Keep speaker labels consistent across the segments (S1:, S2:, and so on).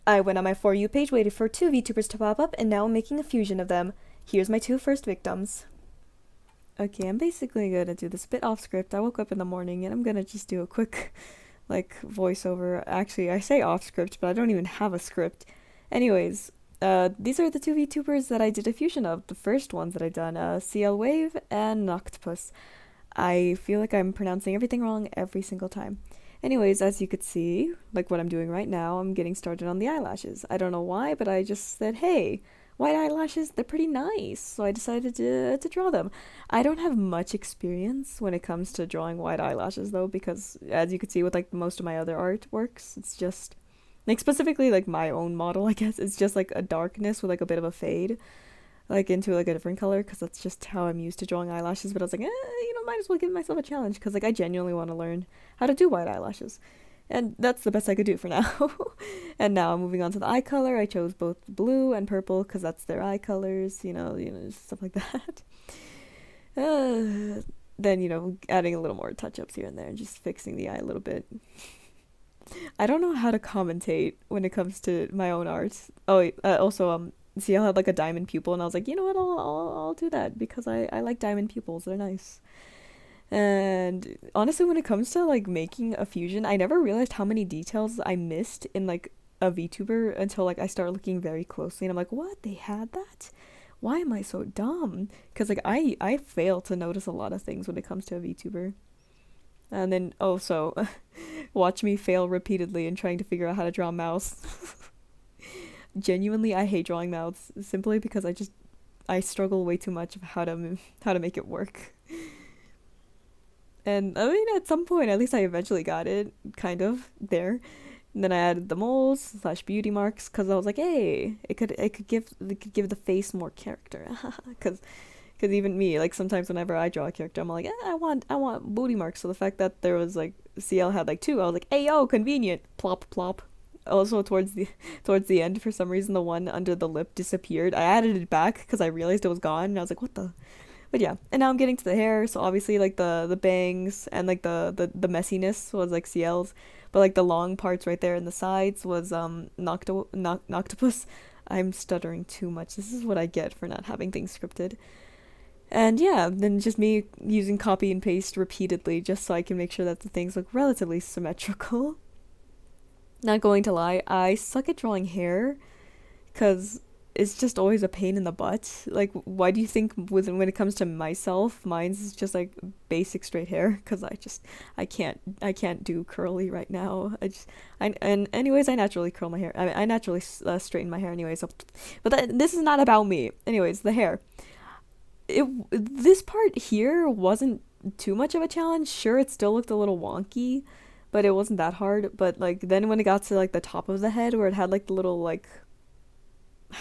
S1: I went on my For You page, waited for two VTubers to pop up, and now I'm making a fusion of them. Here's my two first victims. Okay, I'm basically gonna do this a bit off script. I woke up in the morning and I'm gonna just do a quick, like, voiceover. Actually, I say off script, but I don't even have a script. Anyways, these are the two VTubers that I did a fusion of. The first ones that I done, Cielwave and Noctapus. I feel like I'm pronouncing everything wrong every single time. Anyways, as you could see, like what I'm doing right now, I'm getting started on the eyelashes. I don't know why, but I just said, hey, white eyelashes, they're pretty nice. So I decided to draw them. I don't have much experience when it comes to drawing white eyelashes though, because as you could see with like most of my other artworks, it's just like specifically like my own model, I guess, it's just like a darkness with like a bit of a fade like into like a different color because that's just how I'm used to drawing eyelashes. But I was like, might as well give myself a challenge because like I genuinely want to learn how to do white eyelashes, and that's the best I could do for now. And now moving on to the eye color, I chose both blue and purple because that's their eye colors. Stuff like that. Then adding a little more touch ups here and there, and just fixing the eye a little bit. I don't know how to commentate when it comes to my own art. Oh, wait, also see, I had like a diamond pupil, and I was like, you know what, I'll do that because I like diamond pupils. They're nice. And honestly, when it comes to like making a fusion, I never realized how many details I missed in like a VTuber until like I started looking very closely, and I'm like, what? They had that? Why am I so dumb? Because like I fail to notice a lot of things when it comes to a VTuber. And then also, watch me fail repeatedly in trying to figure out how to draw a mouse. Genuinely, I hate drawing mouths simply because I struggle way too much of how to make it work. And I mean, at some point, at least I eventually got it, kind of there. And then I added the moles slash beauty marks because I was like, hey, it could give the face more character, because even me, like sometimes whenever I draw a character, I'm like, I want booty marks. So the fact that there was like CL had like two, I was like, hey yo, convenient, plop plop. Also towards the end, for some reason, the one under the lip disappeared. I added it back because I realized it was gone, and I was like, what the? But yeah, and now I'm getting to the hair, so obviously like the bangs and like the messiness was like CL's, but like the long parts right there in the sides was Noctapus. I'm stuttering too much. This is what I get for not having things scripted. And yeah, then just me using copy and paste repeatedly just so I can make sure that the things look relatively symmetrical. Not going to lie, I suck at drawing hair because it's just always a pain in the butt. Like, why do you think when it comes to myself, mine's is just like basic straight hair? Because I can't do curly right now. And anyways, I naturally curl my hair. I mean, I naturally straighten my hair anyway. So, but this is not about me. Anyways, the hair. This part here wasn't too much of a challenge. Sure, it still looked a little wonky, but it wasn't that hard. But like then when it got to like the top of the head where it had like the little like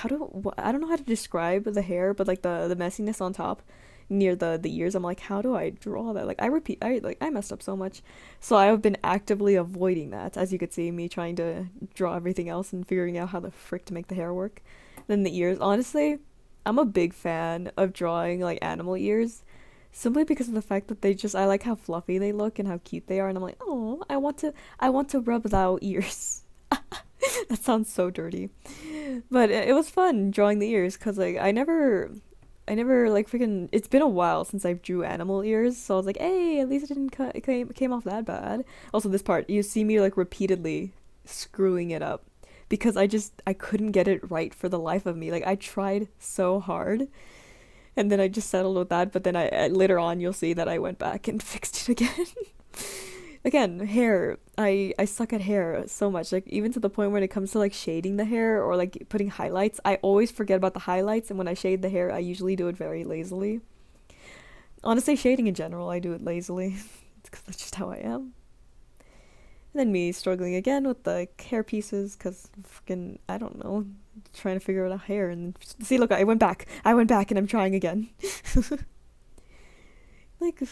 S1: I don't know how to describe the hair, but like the messiness on top near the ears, I'm like, how do I draw that? Like I messed up so much. So I've been actively avoiding that, as you could see me trying to draw everything else and figuring out how the frick to make the hair work. Then the ears, honestly, I'm a big fan of drawing like animal ears simply because of the fact that I like how fluffy they look and how cute they are, and I'm like, oh, I want to rub thou ears. That sounds so dirty. But it was fun drawing the ears because like I never like freaking. It's been a while since I drew animal ears, so I was like, hey, at least it didn't came off that bad. Also, this part you see me like repeatedly screwing it up because I couldn't get it right for the life of me. Like I tried so hard, and then I just settled with that. But then I later on you'll see that I went back and fixed it again. Again, hair. I suck at hair so much. Like even to the point when it comes to like shading the hair or like putting highlights, I always forget about the highlights, and when I shade the hair, I usually do it very lazily. Honestly, shading in general, I do it lazily. It's because that's just how I am. And then me struggling again with the hair pieces because freaking I don't know, trying to figure out a hair and see, look, I went back, and I'm trying again. Like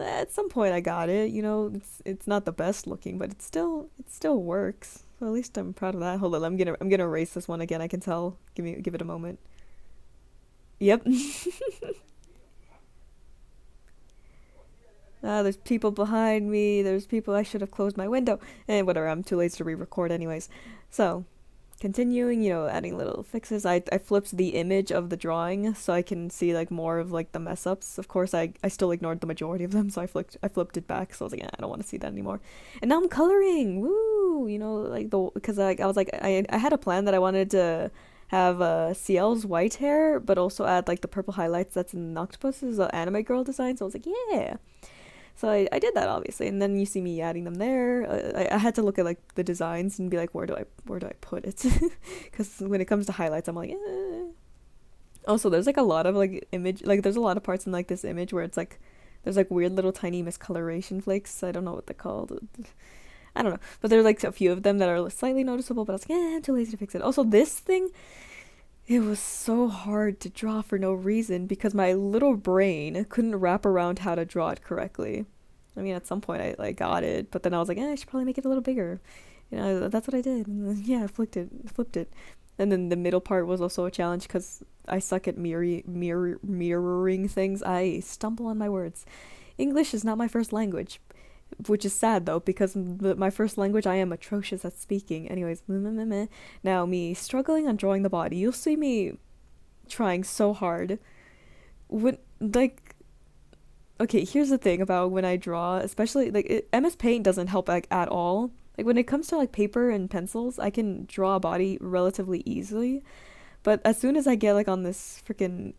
S1: at some point I got it. It's not the best looking, but it still works. So at least I'm proud of that. Hold on, I'm gonna erase this one again. I can tell. Give it a moment. Yep. There's people behind me. There's people. I should have closed my window. And whatever. I'm too lazy to re-record anyways. So continuing, adding little fixes. I flipped the image of the drawing so I can see like more of like the mess ups. Of course, I still ignored the majority of them, so I flipped it back. So I was like, I don't want to see that anymore. And now I'm coloring. Woo! Like because like I was like I had a plan that I wanted to have Ciel's white hair, but also add like the purple highlights that's in Noctapus's anime girl design. So I was like, yeah. So I did that obviously, and then you see me adding them there. I had to look at like the designs and be like, where do I put it? Because when it comes to highlights, I'm like, eh. Also, there's like a lot of like image, like there's a lot of parts in like this image where it's like there's like weird little tiny miscoloration flakes. I don't know what they're called. I don't know, but there's like a few of them that are slightly noticeable. But I was like, I'm too lazy to fix it. Also, this thing, it was so hard to draw for no reason because my little brain couldn't wrap around how to draw it correctly. I mean, at some point I like got it, but then I was like, I should probably make it a little bigger. That's what I did. And then, yeah, I flipped it. And then the middle part was also a challenge because I suck at mirroring things. I stumble on my words. English is not my first language, which is sad though because my first language I am atrocious at speaking. Anyways, now me struggling on drawing the body. You'll see me trying so hard. When like okay, here's the thing about when I draw, especially like MS Paint doesn't help like at all. Like when it comes to like paper and pencils, I can draw a body relatively easily, but as soon as I get like on this freaking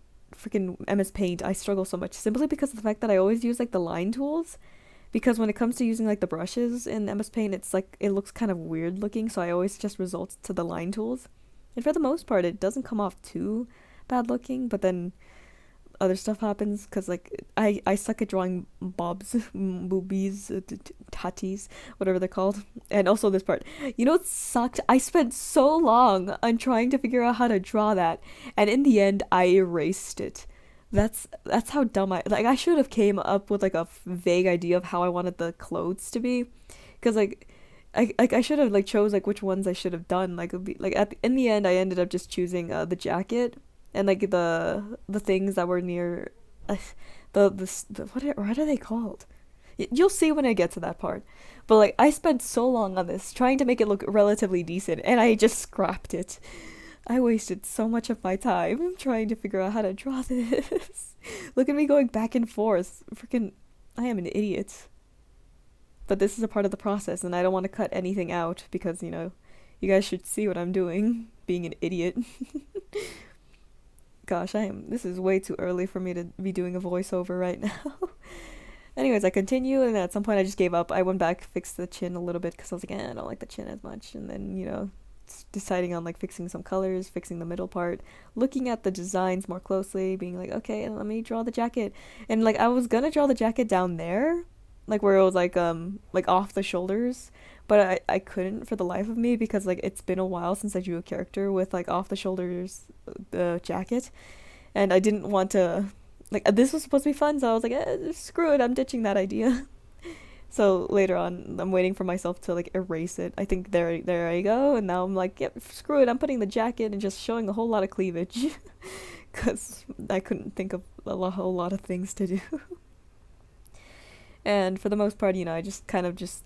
S1: MS Paint, I struggle so much simply because of the fact that I always use like the line tools. Because when it comes to using like the brushes in MS Paint, it's like it looks kind of weird looking, so I always just resort to the line tools. And for the most part, it doesn't come off too bad looking, but then other stuff happens because like I suck at drawing bobs, boobies, tatties, whatever they're called. And also this part, it sucked. I spent so long on trying to figure out how to draw that, and in the end I erased it. That's how dumb I should have came up with like a vague idea of how I wanted the clothes to be, because like I should have like chose like which ones I should have done. Like it would be like in the end I ended up just choosing the jacket and like the things that were near the what are they called? You'll see when I get to that part. But like I spent so long on this trying to make it look relatively decent, and I just scrapped it. I wasted so much of my time trying to figure out how to draw this. Look at me going back and forth. Freaking, I am an idiot. But this is a part of the process, and I don't want to cut anything out because, you guys should see what I'm doing, being an idiot. Gosh, this is way too early for me to be doing a voiceover right now. Anyways, I continue, and at some point I just gave up. I went back, fixed the chin a little bit because I was like, I don't like the chin as much. And then, deciding on like fixing some colors, fixing the middle part, looking at the designs more closely, being like, okay, let me draw the jacket. And like I was gonna draw the jacket down there, like where it was like off the shoulders, but I couldn't for the life of me because like it's been a while since I drew a character with like off the shoulders jacket, and I didn't want to like this was supposed to be fun, so I was like, screw it, I'm ditching that idea. So later on, I'm waiting for myself to like erase it. I think there I go, and now I'm like, yep, screw it. I'm putting the jacket and just showing a whole lot of cleavage, because I couldn't think of whole lot of things to do. And for the most part, I just kind of just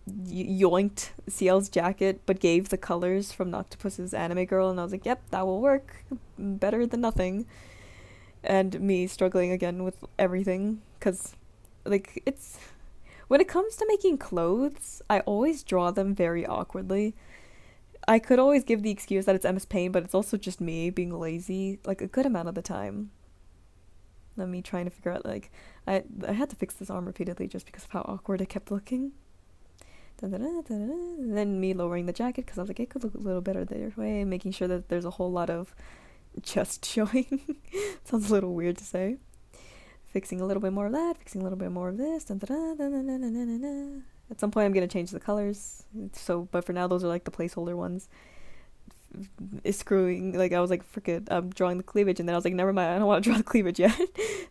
S1: yoinked Ciel's jacket, but gave the colors from Noctapus's anime girl, and I was like, yep, that will work. Better than nothing. And me struggling again with everything, because like it's. When it comes to making clothes, I always draw them very awkwardly. I could always give the excuse that it's MS Paint, but it's also just me being lazy, like a good amount of the time. And me trying to figure out, like, I had to fix this arm repeatedly just because of how awkward it kept looking. And then me lowering the jacket because I was like, it could look a little better their way, making sure that there's a whole lot of chest showing. Sounds a little weird to say. Fixing a little bit more of that, fixing a little bit more of this. At some point, I'm gonna change the colors. So, but for now, those are like the placeholder ones. It's screwing. Like I was like, frick it, I'm drawing the cleavage, and then I was like, never mind, I don't want to draw the cleavage yet.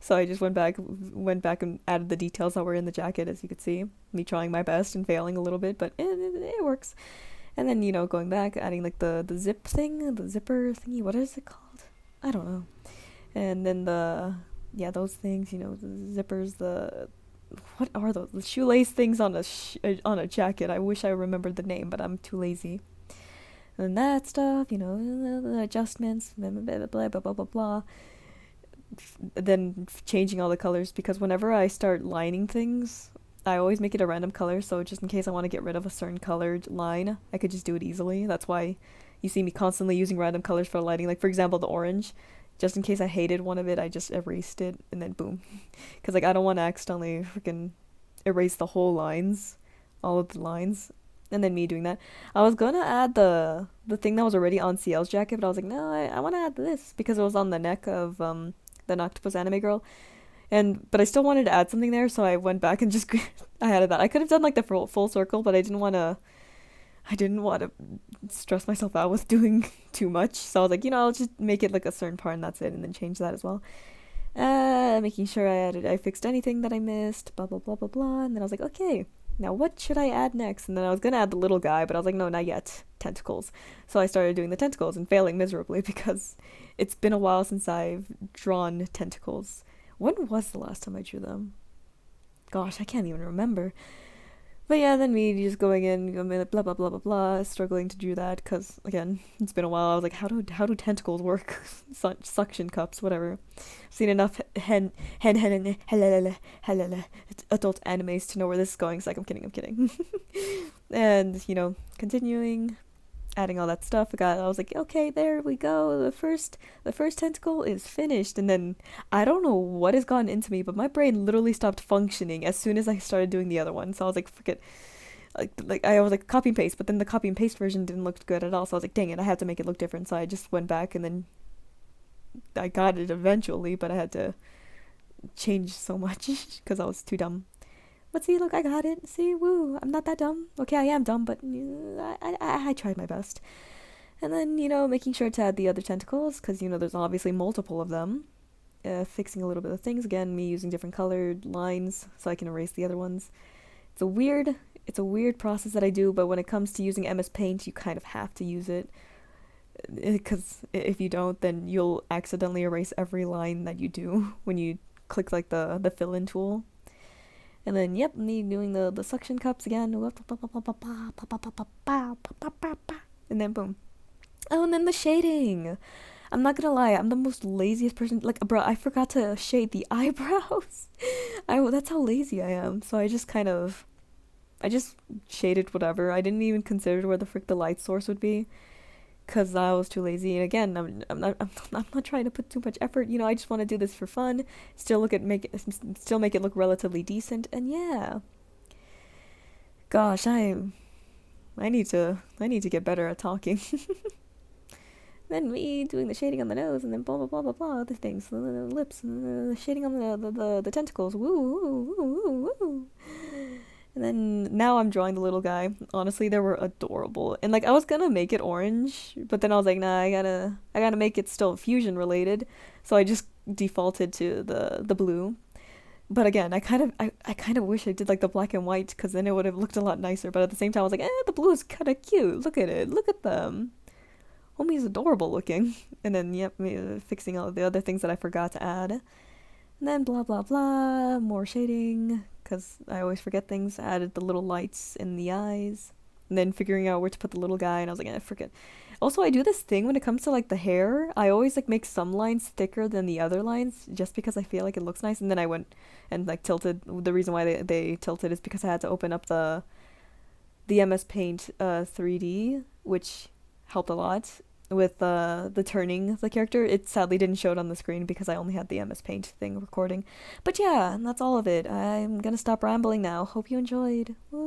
S1: So I just went back and added the details that were in the jacket, as you could see. Me trying my best and failing a little bit, but it works. And then going back, adding like the zip thing, the zipper thingy. What is it called? I don't know. And then those things, the zippers, what are those? The shoelace things on a jacket. I wish I remembered the name, but I'm too lazy. And that stuff, you know, the adjustments, blah, blah, blah, blah, blah, blah, blah, blah. Then changing all the colors, because whenever I start lining things, I always make it a random color, so just in case I want to get rid of a certain colored line, I could just do it easily. That's why you see me constantly using random colors for lighting. Like, for example, the orange. Just in case I hated one of it, I just erased it, and then boom. Because, like, I don't want to accidentally freaking erase the whole lines, all of the lines, and then me doing that. I was gonna add the thing that was already on Ciel's jacket, but I was like, no, I want to add this, because it was on the neck of, the Noctapus anime girl. But I still wanted to add something there, so I went back and just I added that. I could have done like the full circle, but I didn't want to stress myself out with doing too much. So I was like, I'll just make it like a certain part and that's it, and then change that as well. Making sure I fixed anything that I missed, blah blah blah blah blah, and then I was like, okay, now what should I add next? And then I was gonna add the little guy, but I was like, no, not yet. Tentacles. So I started doing the tentacles and failing miserably because it's been a while since I've drawn tentacles. When was the last time I drew them? Gosh, I can't even remember. But yeah, then me just going in, blah blah blah blah blah, struggling to do that because again, it's been a while. I was like, how do tentacles work? Suction cups, whatever. I've seen enough adult animes to know where this is going. It's like, I'm kidding. And continuing, adding all that stuff. I was like, okay, there we go. The first tentacle is finished, and then I don't know what has gotten into me, but my brain literally stopped functioning as soon as I started doing the other one. So I was like, forget. Like I was like copy and paste, but then the copy and paste version didn't look good at all. So I was like, dang it, I have to make it look different. So I just went back and then I got it eventually, but I had to change so much because I was too dumb. But see, look, I got it. See, woo, I'm not that dumb. Okay, I am dumb, but I tried my best. And then, making sure to add the other tentacles, because, there's obviously multiple of them. Fixing a little bit of things. Again, me using different colored lines so I can erase the other ones. It's a weird process that I do, but when it comes to using MS Paint, you kind of have to use it. Because if you don't, then you'll accidentally erase every line that you do when you click, like, the fill-in tool. And then, yep, me doing the suction cups again. And then, boom. Oh, and then the shading. I'm not gonna lie, I'm the most laziest person. Like, bro, I forgot to shade the eyebrows. That's how lazy I am. So I just shaded whatever. I didn't even consider where the frick the light source would be, because I was too lazy. And again, I'm not trying to put too much effort. I just want to do this for fun. Still make it look relatively decent. And yeah, gosh, I need to get better at talking. Then me doing the shading on the nose, and then blah blah blah blah blah other things, the lips, and the shading on the tentacles. Woo woo woo woo woo. And then now I'm drawing the little guy. Honestly, they were adorable. And like I was gonna make it orange, but then I was like, nah, I gotta make it still fusion related. So I just defaulted to the blue. But again, I kind of wish I did like the black and white, because then it would have looked a lot nicer. But at the same time, I was like, the blue is kind of cute. Look at it. Look at them. Homie's adorable looking. And then yep, fixing all the other things that I forgot to add. And then blah blah blah, more shading, because I always forget things. I added the little lights in the eyes, and then figuring out where to put the little guy, and I was like, I forget. Also, I do this thing when it comes to like the hair. I always like make some lines thicker than the other lines, just because I feel like it looks nice. And then I went and like tilted. The reason why they tilted is because I had to open up the MS Paint 3D, which helped a lot with the turning the character. It sadly didn't show it on the screen because I only had the MS Paint thing recording. But yeah, and that's all of it. I'm gonna stop rambling now. Hope you enjoyed. Woo.